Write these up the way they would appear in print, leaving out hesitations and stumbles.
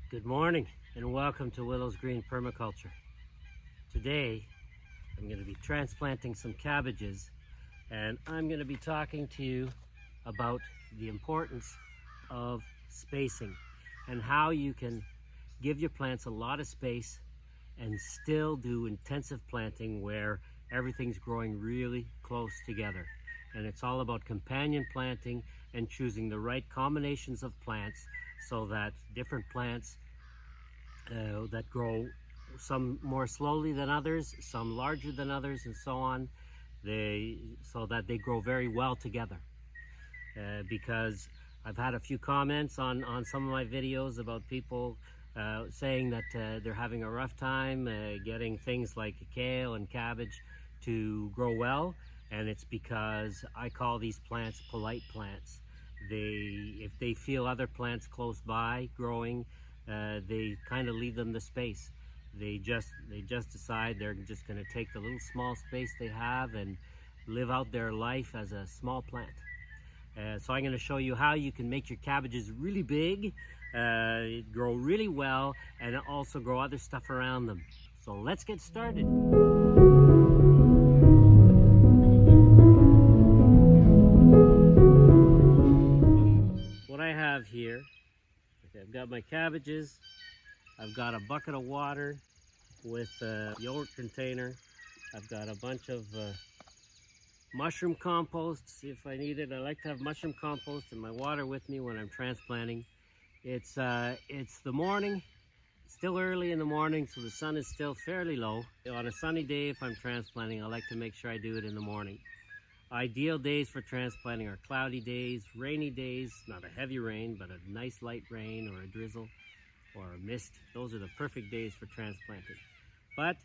Good morning and welcome to Willow's Green Permaculture. Today I'm going to be transplanting some cabbages, and I'm going to be talking to you about the importance of spacing and how you can give your plants a lot of space and still do intensive planting where everything's growing really close together. And it's all about companion planting and choosing the right combinations of plants so that different plants that grow, some more slowly than others, some larger than others, and so on, so that they grow very well together. Because I've had a few comments on some of my videos about people saying that they're having a rough time getting things like kale and cabbage to grow well, and it's because I call these plants polite plants. If they feel other plants close by growing, they kind of leave them the space. They just decide they're just going to take the little small space they have and live out their life as a small plant. So I'm going to show you how you can make your cabbages really big, grow really well, and also grow other stuff around them. So let's get started. What I have here, I've got my cabbages, I've got a bucket of water with a yogurt container, I've got a bunch of mushroom compost, see if I need it. I like to have mushroom compost and my water with me when I'm transplanting. It's the morning, still early in the morning, so the sun is still fairly low. On a sunny day, if I'm transplanting, I like to make sure I do it in the morning. Ideal days for transplanting are cloudy days, rainy days, not a heavy rain, but a nice light rain or a drizzle or a mist. Those are the perfect days for transplanting. But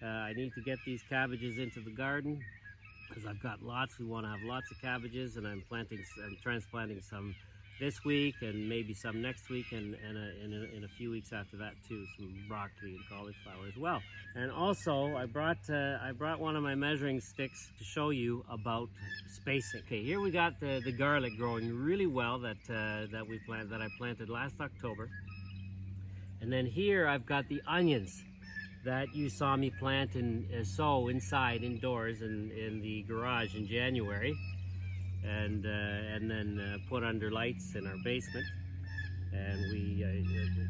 I need to get these cabbages into the garden, because I've got lots. We want to have lots of cabbages, and I'm transplanting some this week and maybe some next week, and in a few weeks after that too, some broccoli and cauliflower as well. And also I brought one of my measuring sticks to show you about spacing. Okay, here we got the garlic growing really well that I planted last October. And then here I've got the onions that you saw me plant and sow inside, indoors, in the garage in January, and then put under lights in our basement. And we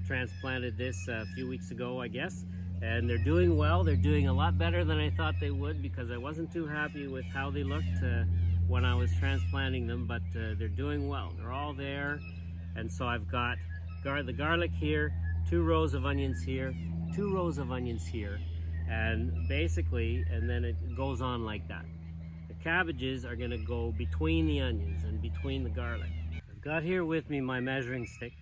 transplanted this a few weeks ago, I guess, and they're doing well. They're doing a lot better than I thought they would, because I wasn't too happy with how they looked when I was transplanting them, but they're doing well. They're all there. And so I've got the garlic here, 2 rows of onions here, 2 rows of onions here, and basically, and then it goes on like that. The cabbages are going to go between the onions and between the garlic. I've got here with me my measuring stick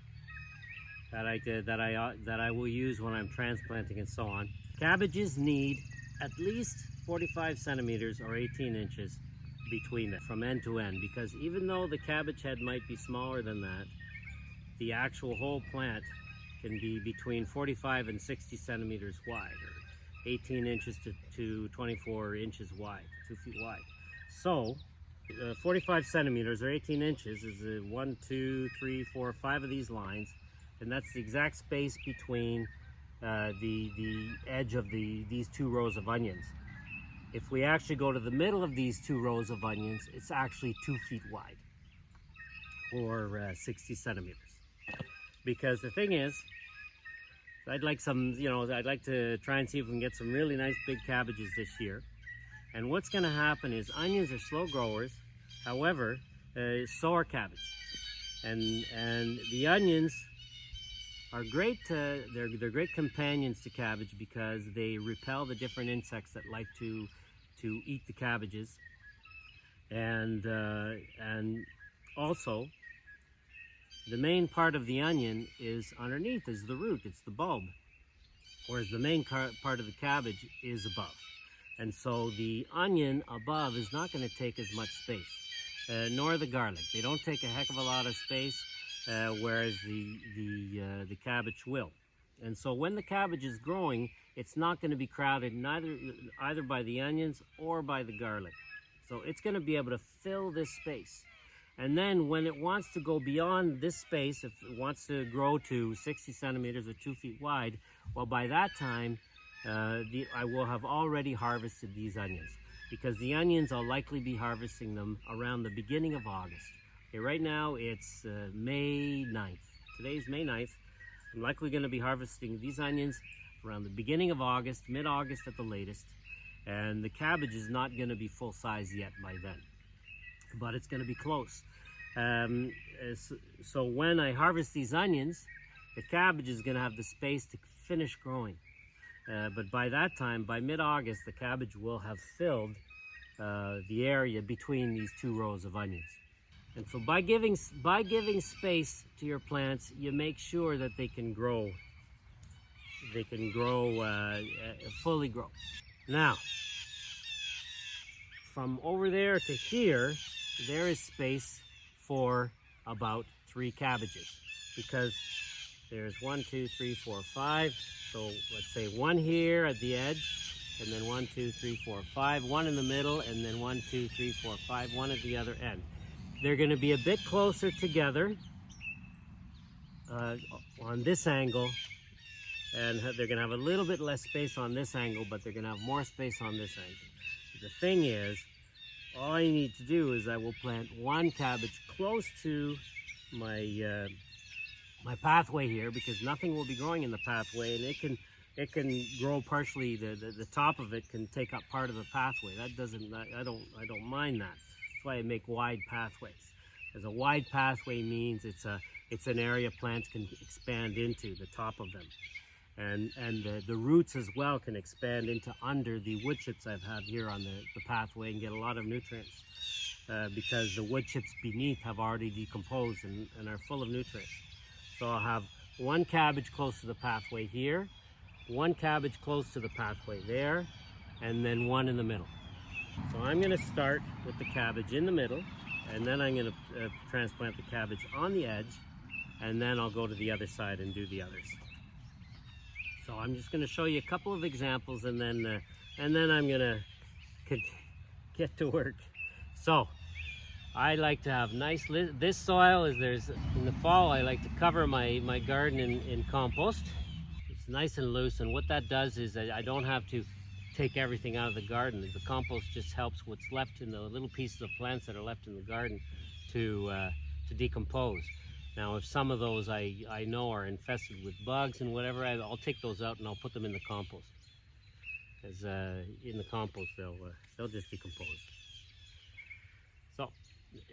that I will use when I'm transplanting and so on. Cabbages need at least 45 centimeters or 18 inches between them from end to end, because even though the cabbage head might be smaller than that, the actual whole plant can be between 45 and 60 centimeters wide, or 18 inches to 24 inches wide, 2 feet wide. So 45 centimeters or 18 inches is 1, 2, 3, 4, 5 of these lines, and that's the exact space between the edge of these 2 rows of onions. If we actually go to the middle of these 2 rows of onions, it's actually 2 feet wide, or 60 centimeters. Because the thing is, I'd like to try and see if we can get some really nice big cabbages this year. And what's going to happen is onions are slow growers. However, so are cabbage. And the onions are great. They're great companions to cabbage because they repel the different insects that like to eat the cabbages. And also, the main part of the onion is underneath, is the root, it's the bulb, whereas the main part of the cabbage is above. And so the onion above is not going to take as much space, nor the garlic. They don't take a heck of a lot of space, whereas the cabbage will. And so when the cabbage is growing, it's not going to be crowded either by the onions or by the garlic. So it's going to be able to fill this space. And then when it wants to go beyond this space, if it wants to grow to 60 centimeters or 2 feet wide, well, by that time, I will have already harvested these onions, because the onions I'll likely be harvesting them around the beginning of August. Okay, right now it's May 9th. Today's May 9th. I'm likely going to be harvesting these onions around the beginning of August, mid-August at the latest. And the cabbage is not going to be full size yet by then, but it's going to be close. So when I harvest these onions, the cabbage is going to have the space to finish growing. But by that time, by mid-August, the cabbage will have filled the area between these 2 rows of onions. And so by giving space to your plants, you make sure that they can grow. They can grow, fully grow. Now, from over there to here, there is space for about 3 cabbages, because there's 1, 2, 3, 4, 5. So let's say 1 here at the edge, and then 1, 2, 3, 4, 5, 1 in the middle, and then 1, 2, 3, 4, 5, 1 at the other end. They're going to be a bit closer together on this angle, and they're going to have a little bit less space on this angle, but they're going to have more space on this angle. The thing is, all I need to do is I will plant 1 cabbage close to my my pathway here, because nothing will be growing in the pathway, and it can grow partially. The top of it can take up part of the pathway. That doesn't, I don't mind that. That's why I make wide pathways. As a wide pathway means it's an area plants can expand into, the top of them. And the roots as well can expand into under the wood chips I've had here on the pathway and get a lot of nutrients, because the wood chips beneath have already decomposed and are full of nutrients. So I'll have 1 cabbage close to the pathway here, 1 cabbage close to the pathway there, and then 1 in the middle. So I'm going to start with the cabbage in the middle, and then I'm going to transplant the cabbage on the edge, and then I'll go to the other side and do the others. So I'm just going to show you a couple of examples, and then I'm going to get to work. So I like to have this soil is in the fall I like to cover my garden in compost. It's nice and loose, and what that does is I don't have to take everything out of the garden. The compost just helps what's left in the little pieces of plants that are left in the garden to decompose. Now, if some of those I know are infested with bugs and whatever, I'll take those out and I'll put them in the compost. Because in the compost they'll just decompose.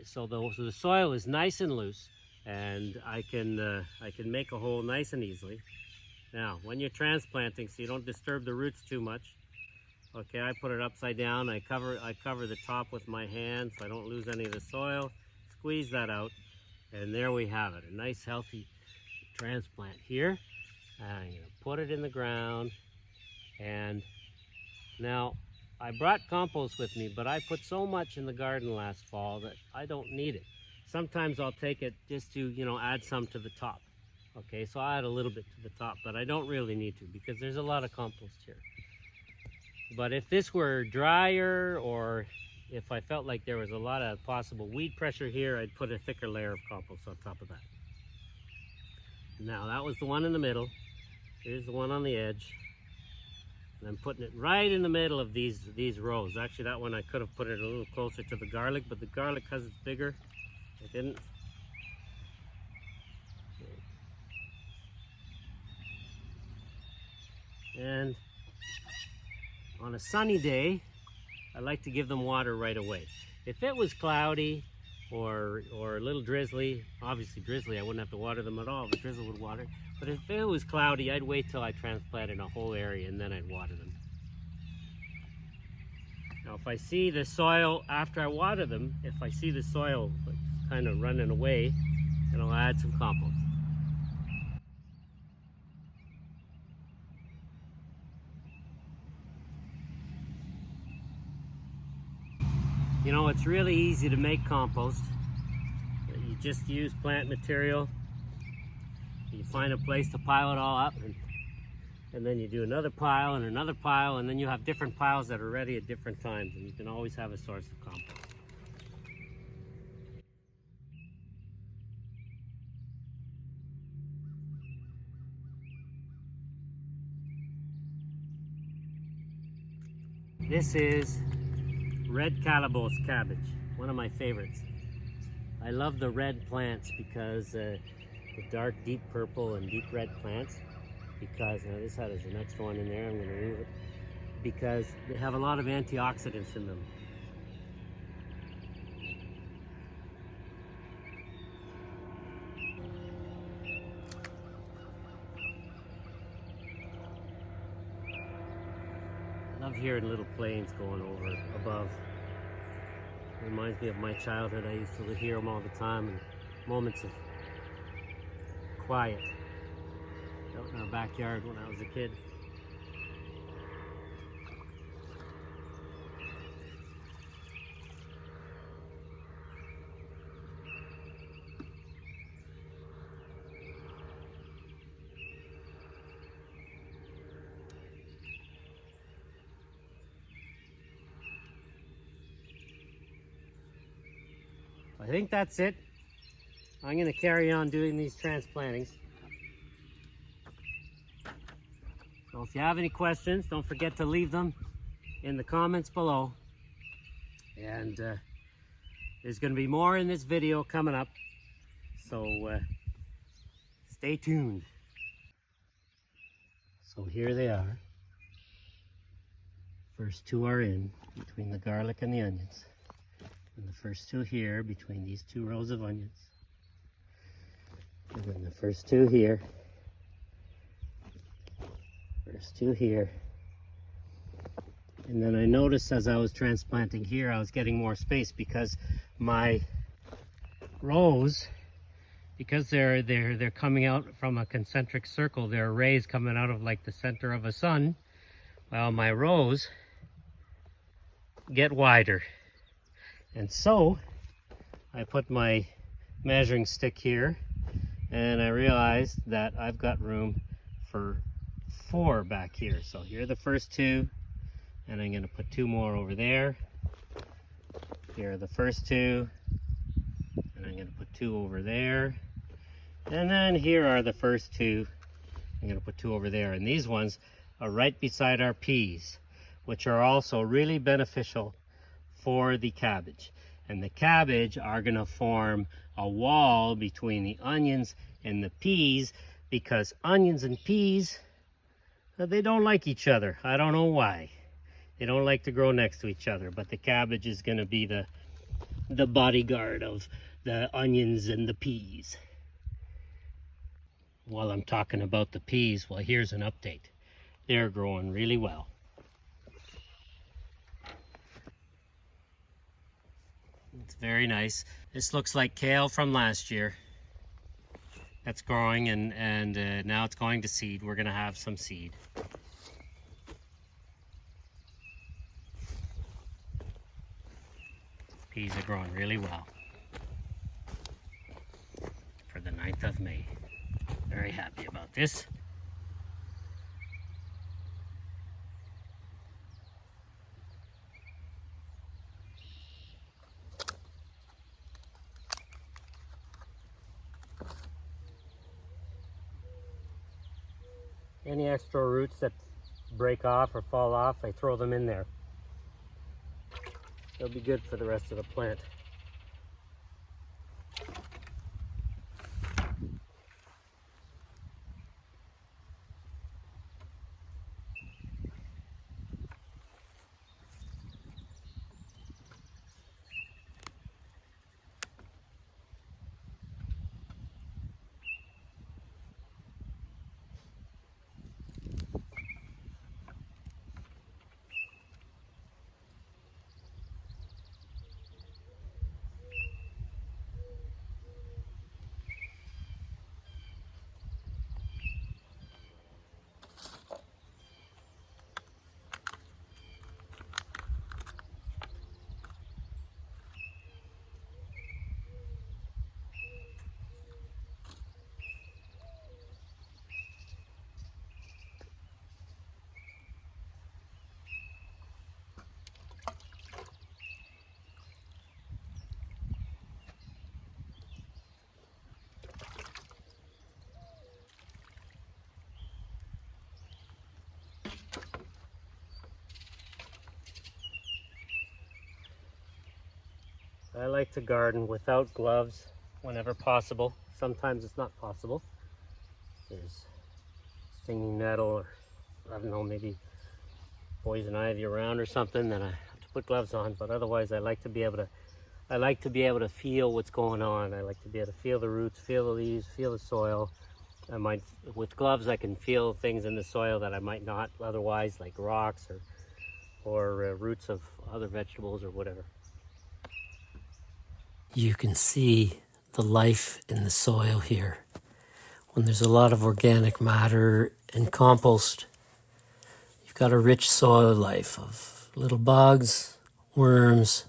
So the soil is nice and loose, and I can make a hole nice and easily. Now, when you're transplanting, so you don't disturb the roots too much, okay, I put it upside down. I cover the top with my hand so I don't lose any of the soil. Squeeze that out. And there we have it, a nice healthy transplant here. I'm going to put it in the ground. And now I brought compost with me, but I put so much in the garden last fall that I don't need it. Sometimes I'll take it just to, add some to the top. Okay, so I'll add a little bit to the top, but I don't really need to, because there's a lot of compost here. But if this were drier, or if I felt like there was a lot of possible weed pressure here, I'd put a thicker layer of compost on top of that. Now, that was the one in the middle. Here's the one on the edge. And I'm putting it right in the middle of these rows. Actually, that one I could have put it a little closer to the garlic, but the garlic, because it's bigger, I didn't. And on a sunny day, I like to give them water right away. If it was cloudy or a little drizzly, obviously drizzly, I wouldn't have to water them at all. The drizzle would water. But if it was cloudy, I'd wait till I transplanted a whole area and then I'd water them. Now, if I see the soil, after I water them, if I see the soil kind of running away, then I'll add some compost. It's really easy to make compost. You just use plant material. You find a place to pile it all up, and then you do another pile, and then you have different piles that are ready at different times, and you can always have a source of compost. This is red calabash cabbage, one of my favorites. I love the red plants because the dark deep purple and deep red plants, because now this has the next one in there, I'm going to remove it, because they have a lot of antioxidants in them. I love hearing little planes going over above. It reminds me of my childhood. I used to hear them all the time in moments of quiet out in our backyard when I was a kid. I think that's it. I'm going to carry on doing these transplantings. So if you have any questions, don't forget to leave them in the comments below. And there's going to be more in this video coming up. So stay tuned. So here they are. First two are in between the garlic and the onions. And the first two here between these two rows of onions. And then the first two here. First two here. And then I noticed as I was transplanting here, I was getting more space because my rows, because they're coming out from a concentric circle, they're rays coming out of like the center of a sun. Well, my rows get wider. And so I put my measuring stick here and I realized that I've got room for 4 back here. So here are the first 2, and I'm going to put 2 more over there. Here are the first 2, and I'm going to put 2 over there. And then here are the first 2. I'm going to put 2 over there. And these ones are right beside our peas, which are also really beneficial for the cabbage. And the cabbage are going to form a wall between the onions and the peas, because onions and peas, they don't like each other. I don't know why. They don't like to grow next to each other, but the cabbage is going to be the bodyguard of the onions and the peas. While I'm talking about the peas, well, here's an update. They're growing really well. It's very nice. This looks like kale from last year. That's growing, and now it's going to seed. We're going to have some seed. Peas are growing really well for the 9th of May. Very happy about this. Any extra roots that break off or fall off, I throw them in there. They'll be good for the rest of the plant. I like to garden without gloves whenever possible. Sometimes it's not possible. There's stinging nettle, or I don't know, maybe poison ivy around or something, then I have to put gloves on. But otherwise, I like to be able to feel what's going on. I like to be able to feel the roots, feel the leaves, feel the soil. With gloves, I can feel things in the soil that I might not otherwise, like rocks or roots of other vegetables or whatever. You can see the life in the soil here. When there's a lot of organic matter and compost, you've got a rich soil life of little bugs, worms,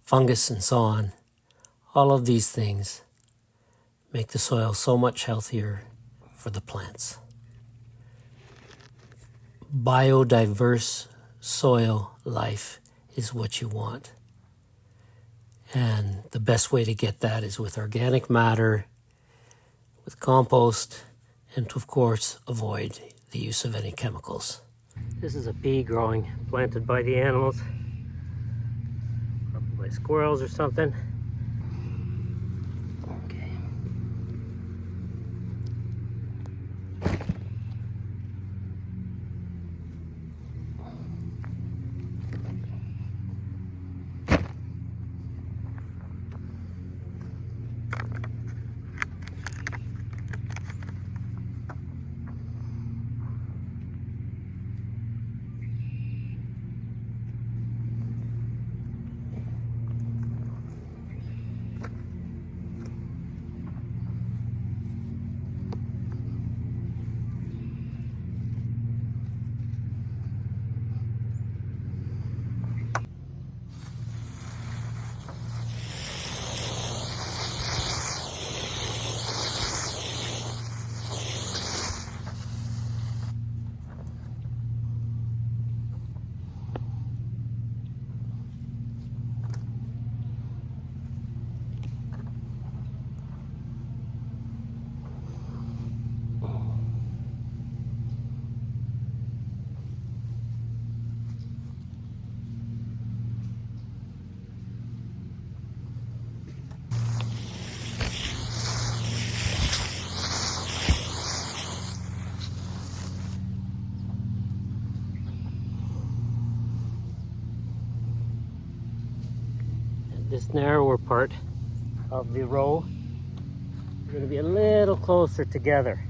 fungus, and so on. All of these things make the soil so much healthier for the plants. Biodiverse soil life is what you want. And the best way to get that is with organic matter, with compost, and to, of course, avoid the use of any chemicals. This is a pea growing, planted by the animals, probably by squirrels or something. Okay. This narrower part of the row, we're going to be a little closer together,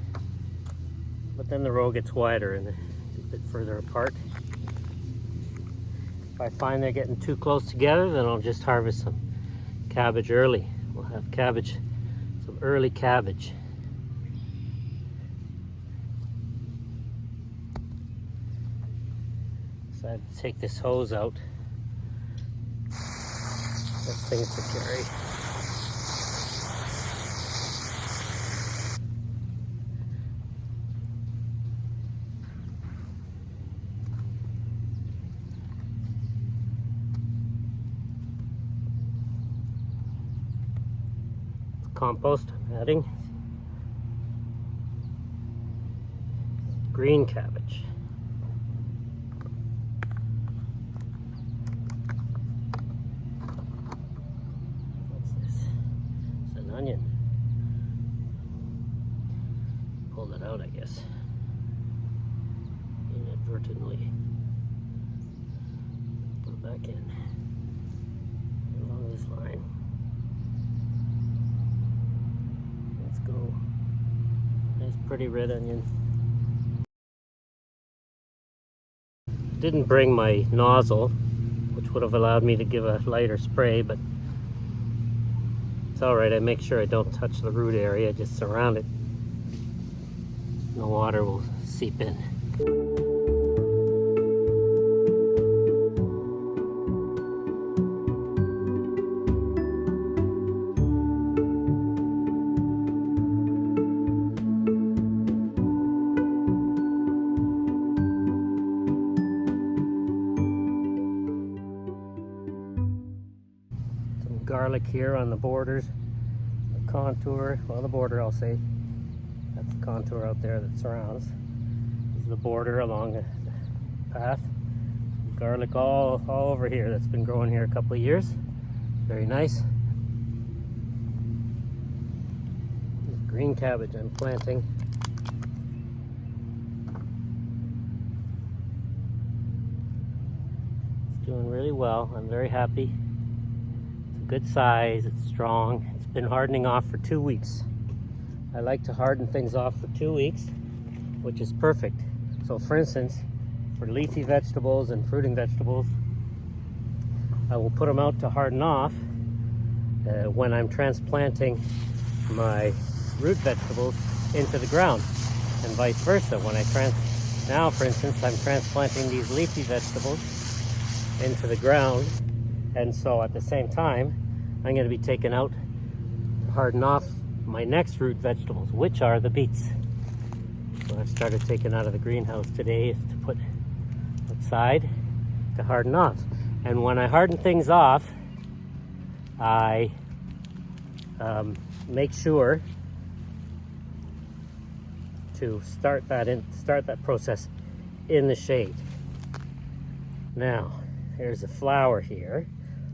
but then the row gets wider and a bit further apart. If I find they're getting too close together, then I'll just harvest some cabbage early. We'll have cabbage, some early cabbage. So I have to take this hose out. That's things to carry. Compost I'm adding. Green cabbage. Onion. Pulled it out, I guess, inadvertently. Put it back in along this line. Let's go. Nice, pretty red onion. Didn't bring my nozzle, which would have allowed me to give a lighter spray, but it's all right. I make sure I don't touch the root area, just surround it. The water will seep in. Some garlic here on the borders. Contour, well, the border, I'll say. That's the contour out there that surrounds. This is the border along the path. Garlic all over here. That's been growing here a couple of years. Very nice. Green cabbage I'm planting. It's doing really well. I'm very happy. It's a good size, it's strong. It's been hardening off for 2 weeks. I like to harden things off for 2 weeks, which is perfect. So for instance, for leafy vegetables and fruiting vegetables, I will put them out to harden off when I'm transplanting my root vegetables into the ground, and vice versa. When I now, for instance, I'm transplanting these leafy vegetables into the ground, and so at the same time, I'm going to be taking out to harden off my next root vegetables, which are the beets. So I've started taking out of the greenhouse today to put outside to harden off. And when I harden things off, I make sure to start that process in the shade. Now, here's a flower here.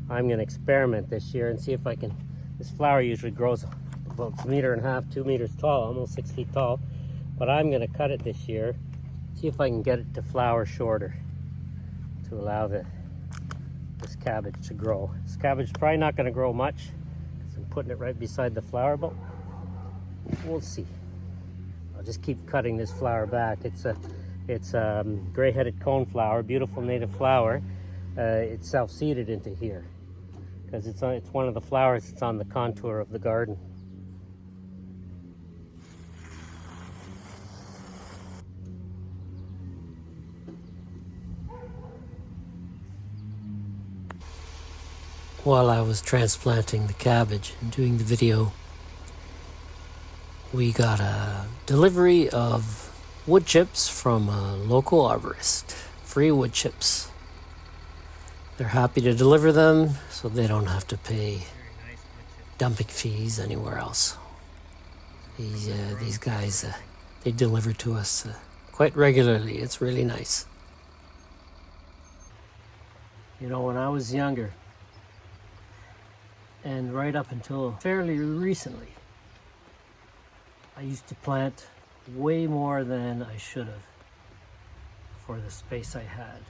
I'm going to experiment this year and see if I can. This flower usually grows about 1.5 meters, 2 meters tall, almost 6 feet tall. But I'm going to cut it this year, see if I can get it to flower shorter to allow this cabbage to grow. This cabbage is probably not going to grow much because I'm putting it right beside the flower, but we'll see. I'll just keep cutting this flower back. It's a gray-headed coneflower, beautiful native flower. It's self-seeded into here because it's one of the flowers that's on the contour of the garden. While I was transplanting the cabbage and doing the video, we got a delivery of wood chips from a local arborist. Free wood chips. They're happy to deliver them so they don't have to pay dumping fees anywhere else. These guys, they deliver to us quite regularly. It's really nice. You know, when I was younger, and right up until fairly recently, I used to plant way more than I should have for the space I had.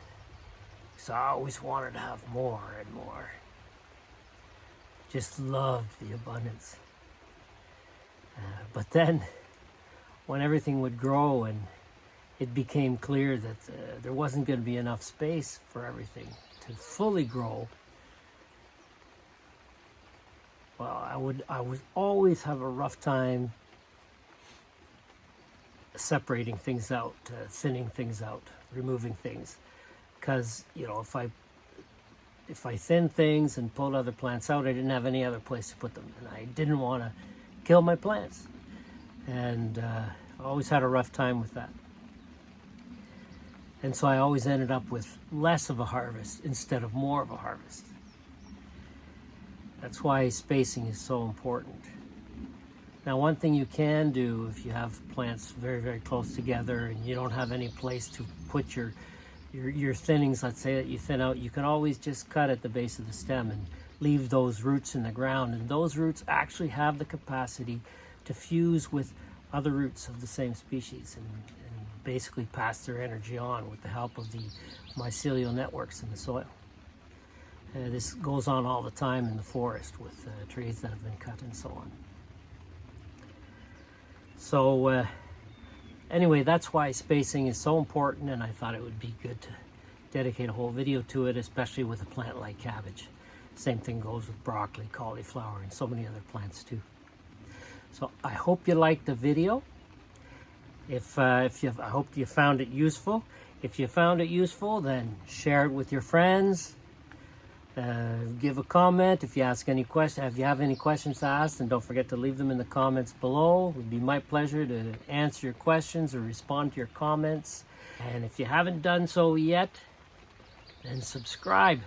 So I always wanted to have more and more. Just loved the abundance. But then, when everything would grow and it became clear that there wasn't going to be enough space for everything to fully grow, well, I would always have a rough time separating things out, thinning things out, removing things. Because, you know, if I thinned things and pulled other plants out, I didn't have any other place to put them. And I didn't want to kill my plants. And I always had a rough time with that. And so I always ended up with less of a harvest instead of more of a harvest. That's why spacing is so important. Now, one thing you can do if you have plants very, very close together and you don't have any place to put your thinnings, let's say that you thin out, you can always just cut at the base of the stem and leave those roots in the ground. And those roots actually have the capacity to fuse with other roots of the same species and basically pass their energy on with the help of the mycelial networks in the soil. This goes on all the time in the forest with trees that have been cut and so on. So anyway, that's why spacing is so important, and I thought it would be good to dedicate a whole video to it, especially with a plant like cabbage. Same thing goes with broccoli, cauliflower, and so many other plants too. So I hope you liked the video. I hope you found it useful. If you found it useful, then share it with your friends. Give a comment if you ask any questions. If you have any questions to ask, then don't forget to leave them in the comments below. It would be my pleasure to answer your questions or respond to your comments. And if you haven't done so yet, then subscribe.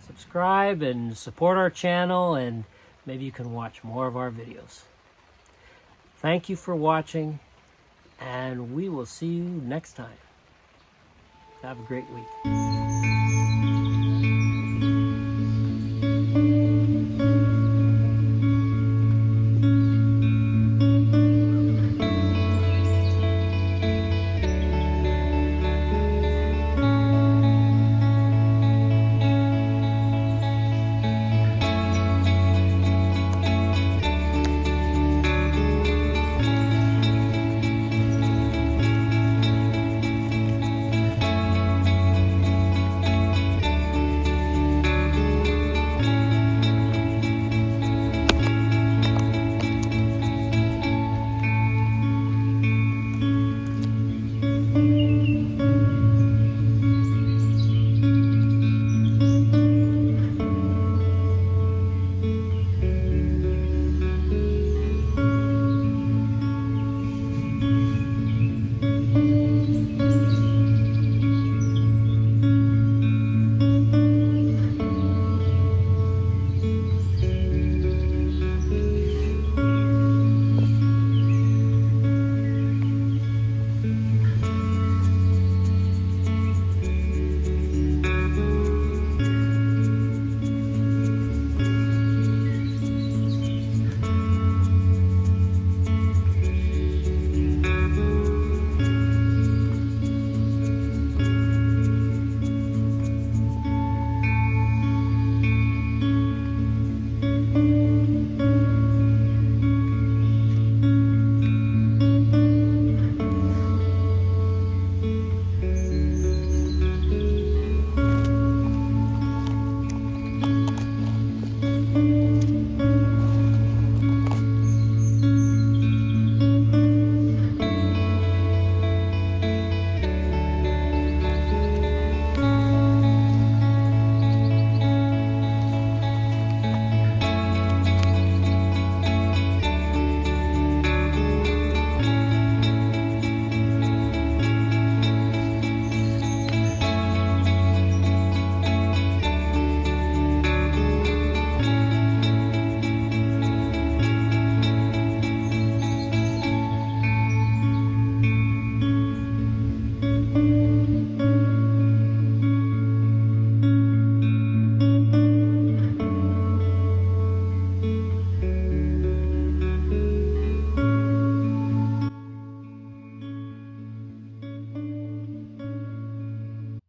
Subscribe and support our channel, and maybe you can watch more of our videos. Thank you for watching, and we will see you next time. Have a great week.